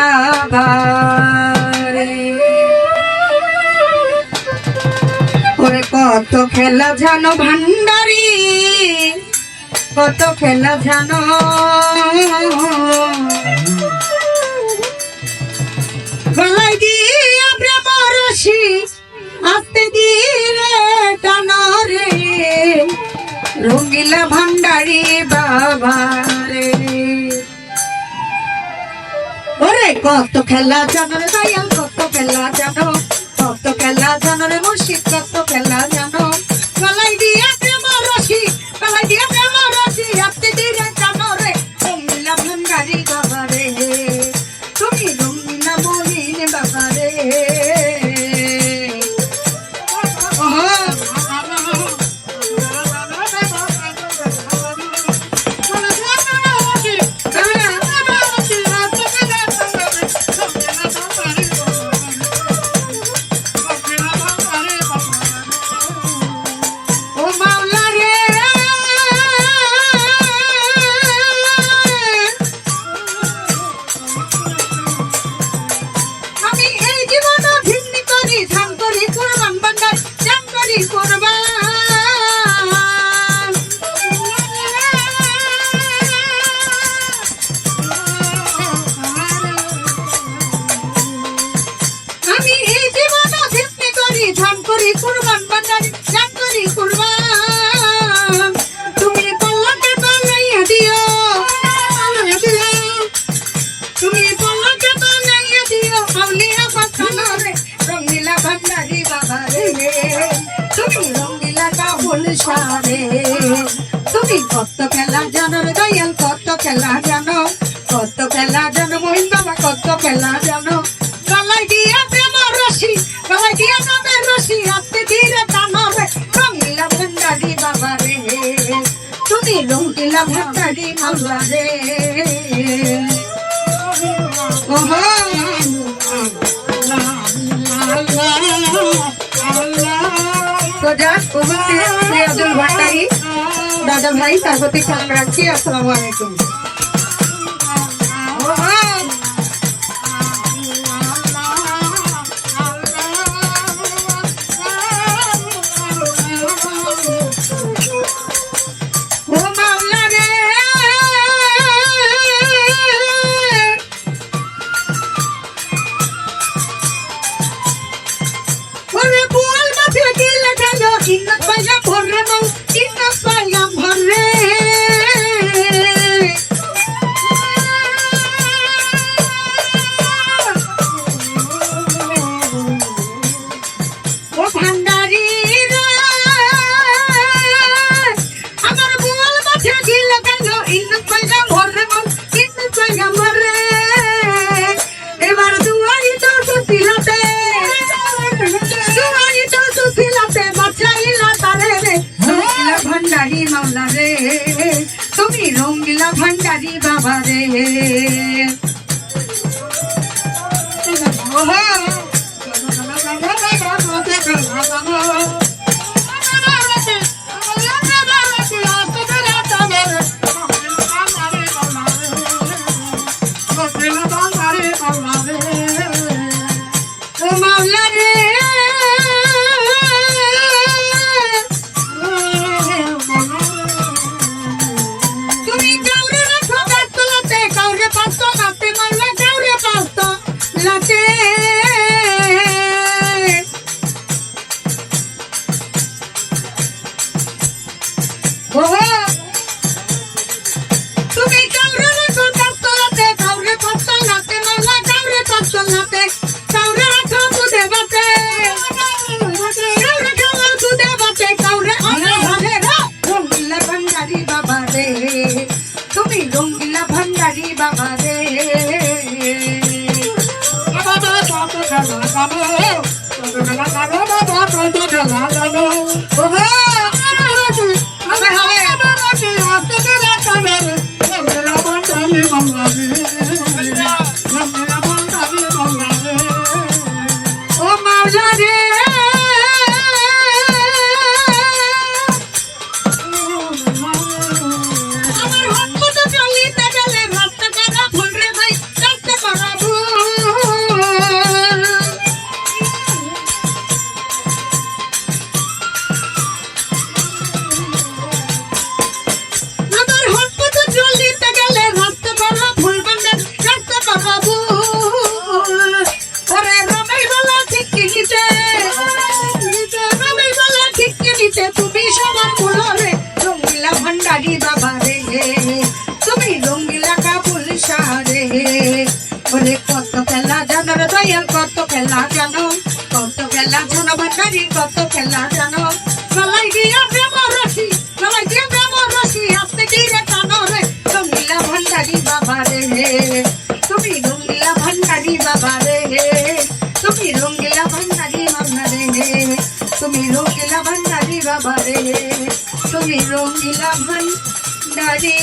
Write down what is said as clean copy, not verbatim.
বাবা ওরে কত খেলা জানো ভান্ডারি কত খেলা জানো গলায় দিয়া প্রেম রশি আস্তে দিয়ে টানো রে রঙিলা ভান্ডারি বাবা রে ওরে কত খেলা জানো রে দয়াল কত খেলা জানো রে মুর্শিদ কত খেলা জানো গলায় দিয়া প্রেম রশি আস্তে দিয়ে টানো রে রঙিলা ভান্ডারি বাবা রে তুমি রঙিলা মলিন বাবা রে তুমি কত খেলা জানো রে দয়াল কত খেলা জানো মহিন বাবা কত খেলা জানো গলায় দিয়া প্রেম রশি আস্তে ধীরে টানো রে রঙিলা ভান্ডারি বাবা রে তুমি রঙিলা ভান্ডারি মাওলা রে তো যাক উপস্থিত আব্দুল ভান্ডারি দাদা ভাই তার প্রতি সালাম রাখছি আসসালামু আলাইকুম মাওলা রে তুমি রঙিলা ভান্ডারি বাবা রে মাওলা রে তুমি রঙিলা ভান্ডারি বাবা রে ও মাওলা রে আমার কত খেলা জানো রে দয়াল কত খেলা জানো কত খেলা জানো ভান্ডারি কত খেলা জানো গলায় দিয়া প্রেম রশি গলায় দিয়া প্রেম রশি হাতে দিয়ে টানো রে রঙ্গিলা ভান্ডারি বাবা রে তুমি রঙ্গিলা ভান্ডারি বাবা রে তুমি রঙ্গিলা ভান্ডারি বাবা রে তুমি রঙ্গিলা ভান্ডারি বাবা রে তুমি রঙ্গিলা ভান্ডারি